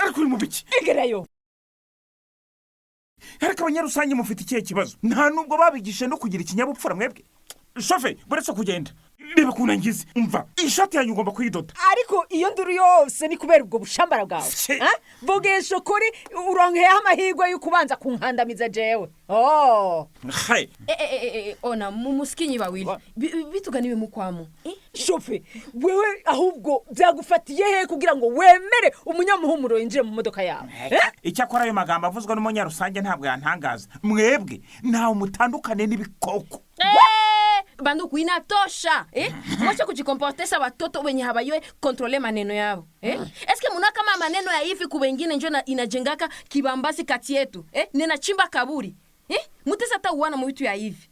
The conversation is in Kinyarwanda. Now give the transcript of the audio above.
ariko uri mu biki igerayo ariko abanyarusange mufite ikihe kibazo nta nubwo babigishe no kugira ikinyabupfura mwebwe shofe buretse kugenda reba kunangize umva ishati yanyu ugomba kuyidoda ariko iyo nduru yose ni kubera ubwo bushambara bwawe vugisha ukuri uronkeyeho amahirwe yo kubanza kunkandamiza jewe hai ona mumusikinyi bawili bituganiwe mukwamo shofe wewe ahubwo byagufatiye he kugira ngo wemere umunyamuhumuro yinjire mu modoka yawe icyakora ayo magambo avuzwa n'umunyarusange ntabwo yantangaza mwebwe ntawe mutandukane n'ibikoko banduku inatosha mwacha kujikomportesa watoto wenye habaywe kontrole maneno yao eske muna kama maneno ya hivi ku wengine njo inajengaka kibambasi kati yetu nena chimba kaburi mutesa hata uwana mu vitu ya hivi